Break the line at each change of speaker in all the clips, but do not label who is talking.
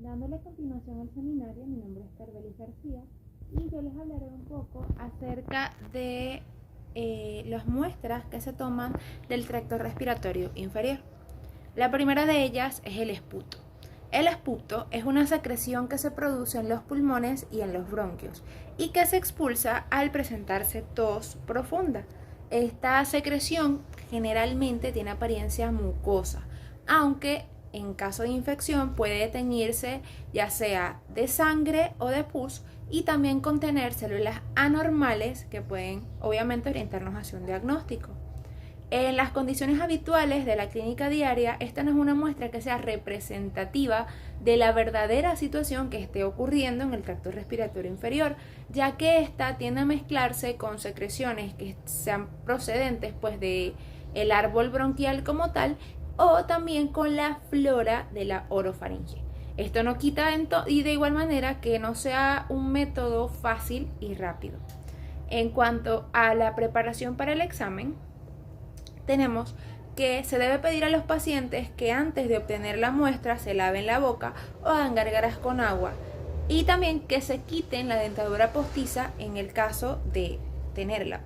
Dándole continuación al seminario, mi nombre es Carvelis García y yo les hablaré un poco acerca de las muestras que se toman del tracto respiratorio inferior. La primera de ellas es el esputo. El esputo es una secreción que se produce en los pulmones y en los bronquios y que se expulsa al presentarse tos profunda. Esta secreción generalmente tiene apariencia mucosa, aunque en caso de infección puede teñirse ya sea de sangre o de pus y también contener células anormales que pueden obviamente orientarnos hacia un diagnóstico. En las condiciones habituales de la clínica diaria, esta no es una muestra que sea representativa de la verdadera situación que esté ocurriendo en el tracto respiratorio inferior, ya que esta tiende a mezclarse con secreciones que sean procedentes del árbol bronquial como tal, o también con la flora de la orofaringe. Esto no quita y de igual manera que no sea un método fácil y rápido. En cuanto a la preparación para el examen, tenemos que se debe pedir a los pacientes que antes de obtener la muestra se laven la boca o hagan gárgaras con agua y también que se quiten la dentadura postiza en el caso de tenerla.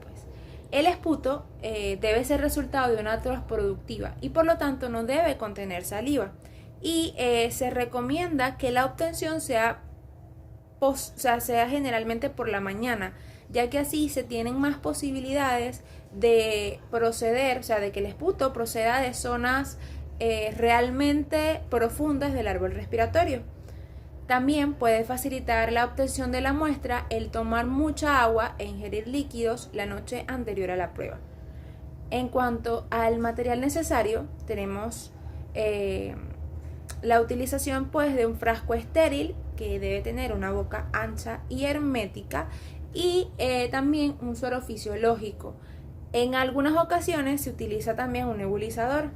El esputo debe ser resultado de una tos productiva y por lo tanto no debe contener saliva y se recomienda que la obtención sea generalmente por la mañana, ya que así se tienen más posibilidades de proceder, de que el esputo proceda de zonas realmente profundas del árbol respiratorio. También puede facilitar la obtención de la muestra el tomar mucha agua e ingerir líquidos la noche anterior a la prueba. En cuanto al material necesario, tenemos la utilización de un frasco estéril que debe tener una boca ancha y hermética y también un suero fisiológico. En algunas ocasiones se utiliza también un nebulizador.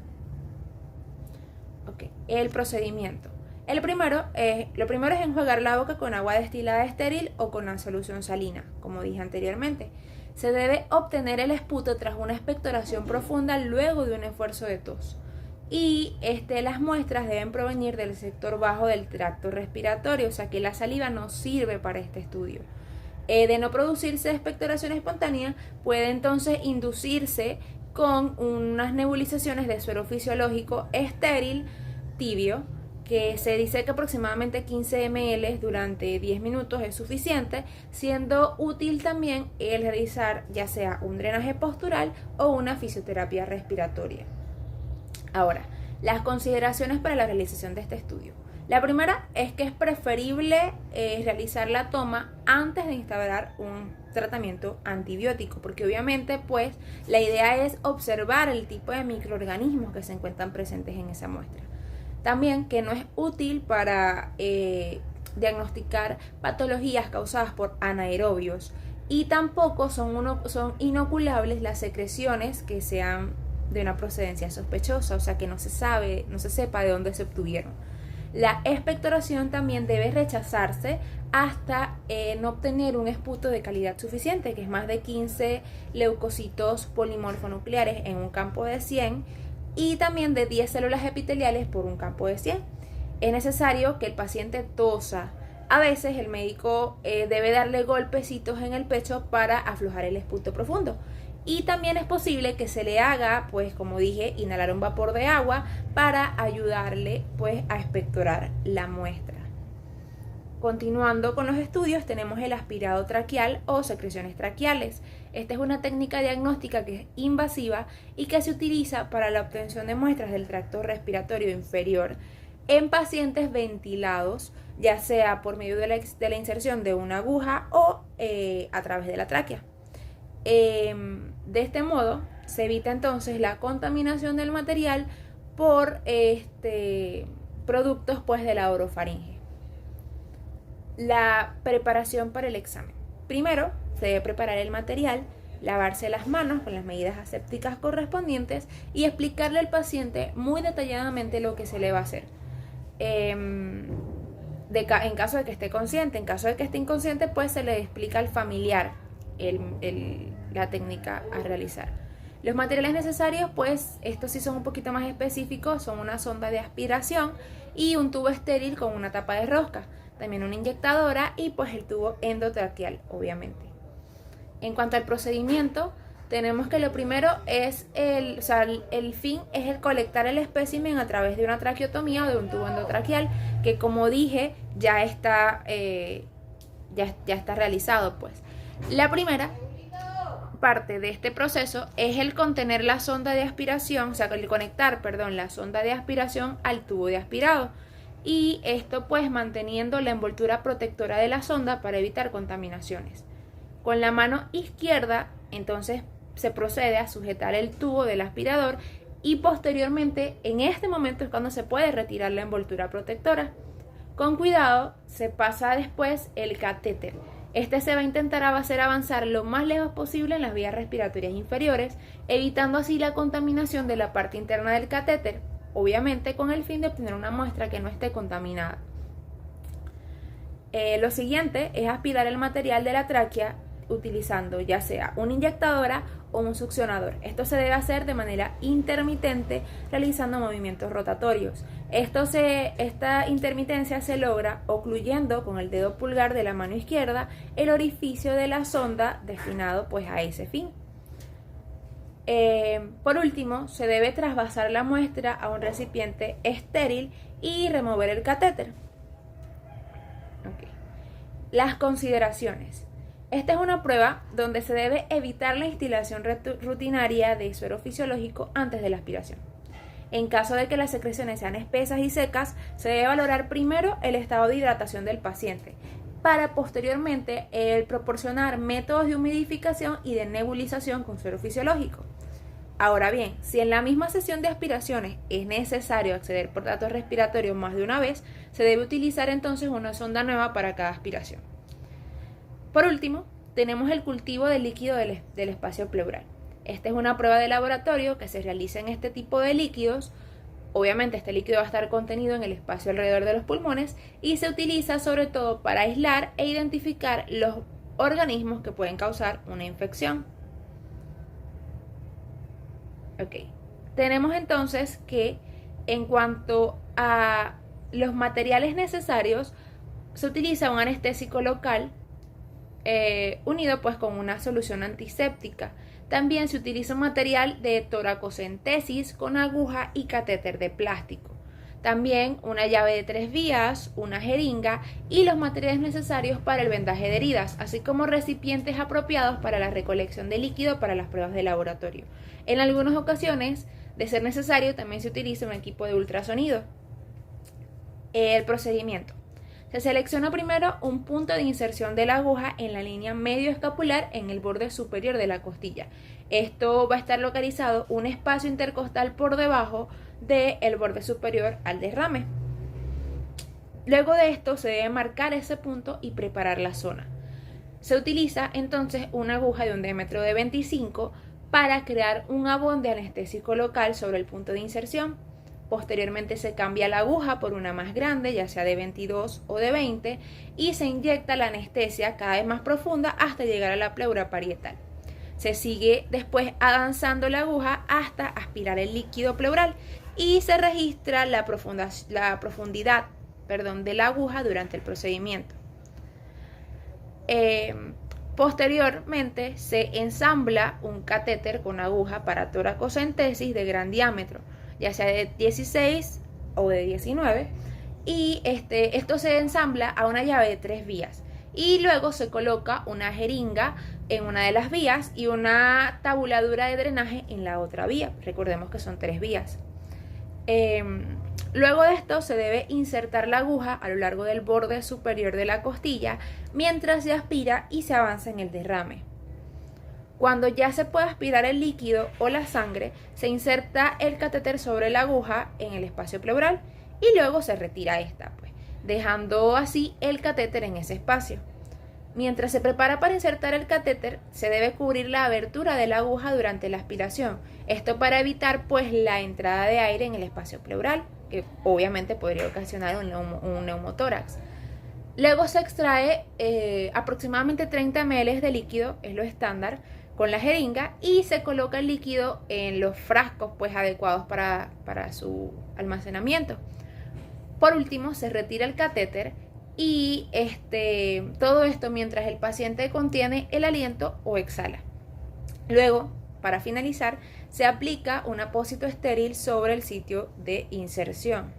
El procedimiento. Lo primero es enjuagar la boca con agua destilada estéril o con una solución salina, como dije anteriormente. Se debe obtener el esputo tras una expectoración profunda luego de un esfuerzo de tos. Y las muestras deben provenir del sector bajo del tracto respiratorio, o sea que la saliva no sirve para este estudio. De no producirse expectoración espontánea, puede entonces inducirse con unas nebulizaciones de suero fisiológico estéril tibio, que se dice que aproximadamente 15 ml durante 10 minutos es suficiente, siendo útil también el realizar ya sea un drenaje postural o una fisioterapia respiratoria. Ahora, las consideraciones para la realización de este estudio. La primera es que es preferible realizar la toma antes de instaurar un tratamiento antibiótico, porque obviamente la idea es observar el tipo de microorganismos que se encuentran presentes en esa muestra. También que no es útil para diagnosticar patologías causadas por anaerobios y tampoco son inoculables las secreciones que sean de una procedencia sospechosa, o sea que no se sepa de dónde se obtuvieron. La expectoración también debe rechazarse hasta no obtener un esputo de calidad suficiente, que es más de 15 leucocitos polimorfonucleares en un campo de 100 y también de 10 células epiteliales por un campo de 100. Es necesario que el paciente tosa. A veces el médico debe darle golpecitos en el pecho para aflojar el esputo profundo. Y también es posible que se le haga, como dije, inhalar un vapor de agua para ayudarle a expectorar la muestra. Continuando con los estudios, tenemos el aspirado traqueal o secreciones traqueales. Esta es una técnica diagnóstica que es invasiva y que se utiliza para la obtención de muestras del tracto respiratorio inferior en pacientes ventilados, ya sea por medio de la inserción de una aguja o a través de la tráquea. De este modo se evita entonces la contaminación del material por productos de la orofaringe. La preparación para el examen. Primero se debe preparar el material, lavarse las manos con las medidas asépticas correspondientes y explicarle al paciente muy detalladamente lo que se le va a hacer. En caso de que esté consciente, en caso de que esté inconsciente, se le explica al familiar la técnica a realizar. Los materiales necesarios, estos sí son un poquito más específicos, son una sonda de aspiración y un tubo estéril con una tapa de rosca, también una inyectadora y pues el tubo endotraqueal, obviamente. En cuanto al procedimiento, tenemos que lo primero es el fin es el colectar el espécimen a través de una traqueotomía o de un tubo endotraqueal, que como dije ya está realizado. Pues la primera parte de este proceso es el contener la sonda de aspiración, o sea, el conectar, perdón, la sonda de aspiración al tubo de aspirado, y esto pues manteniendo la envoltura protectora de la sonda para evitar contaminaciones. Con la mano izquierda entonces se procede a sujetar el tubo del aspirador y posteriormente en este momento es cuando se puede retirar la envoltura protectora. Con cuidado se pasa después el catéter. Este se va a intentar hacer avanzar lo más lejos posible en las vías respiratorias inferiores, evitando así la contaminación de la parte interna del catéter, obviamente con el fin de obtener una muestra que no esté contaminada. Lo siguiente es aspirar el material de la tráquea utilizando ya sea una inyectadora o un succionador. Esto se debe hacer de manera intermitente realizando movimientos rotatorios. Esta intermitencia se logra ocluyendo con el dedo pulgar de la mano izquierda el orificio de la sonda destinado pues a ese fin. Por último, se debe trasvasar la muestra a un recipiente estéril y remover el catéter. Okay. Las consideraciones. Esta es una prueba donde se debe evitar la instilación rutinaria de suero fisiológico antes de la aspiración. En caso de que las secreciones sean espesas y secas, se debe valorar primero el estado de hidratación del paciente, para posteriormente proporcionar métodos de humidificación y de nebulización con suero fisiológico. Ahora bien, si en la misma sesión de aspiraciones es necesario acceder por datos respiratorios más de una vez, se debe utilizar entonces una sonda nueva para cada aspiración. Por último, tenemos el cultivo del líquido del espacio pleural. Esta es una prueba de laboratorio que se realiza en este tipo de líquidos. Obviamente este líquido va a estar contenido en el espacio alrededor de los pulmones y se utiliza sobre todo para aislar e identificar los organismos que pueden causar una infección. Okay. Tenemos entonces que en cuanto a los materiales necesarios, se utiliza un anestésico local unido pues con una solución antiséptica. También se utiliza un material de toracocentesis con aguja y catéter de plástico. También una llave de 3 vías, una jeringa y los materiales necesarios para el vendaje de heridas, así como recipientes apropiados para la recolección de líquido para las pruebas de laboratorio. En algunas ocasiones, de ser necesario, también se utiliza un equipo de ultrasonido. El procedimiento. Se selecciona primero un punto de inserción de la aguja en la línea medio escapular en el borde superior de la costilla. Esto va a estar localizado un espacio intercostal por debajo del borde superior al derrame. Luego de esto se debe marcar ese punto y preparar la zona. Se utiliza entonces una aguja de un diámetro de 25 para crear un abón de anestésico local sobre el punto de inserción. Posteriormente se cambia la aguja por una más grande, ya sea de 22 o de 20, y se inyecta la anestesia cada vez más profunda hasta llegar a la pleura parietal. Se sigue después avanzando la aguja hasta aspirar el líquido pleural y se registra la profundidad de la aguja durante el procedimiento. Posteriormente se ensambla un catéter con aguja para toracocentesis de gran diámetro, ya sea de 16 o de 19, y esto se ensambla a una llave de 3 vías y luego se coloca una jeringa en una de las vías y una tabuladura de drenaje en la otra vía. Recordemos que son 3 vías. Luego de esto se debe insertar la aguja a lo largo del borde superior de la costilla mientras se aspira y se avanza en el derrame. Cuando ya se puede aspirar el líquido o la sangre, se inserta el catéter sobre la aguja en el espacio pleural y luego se retira esta, dejando así el catéter en ese espacio. Mientras se prepara para insertar el catéter, se debe cubrir la abertura de la aguja durante la aspiración. Esto para evitar la entrada de aire en el espacio pleural, que obviamente podría ocasionar un neumotórax. Luego se extrae aproximadamente 30 ml de líquido, es lo estándar, con la jeringa, y se coloca el líquido en los frascos adecuados para su almacenamiento. Por último, se retira el catéter y todo esto mientras el paciente contiene el aliento o exhala. Luego, para finalizar, se aplica un apósito estéril sobre el sitio de inserción.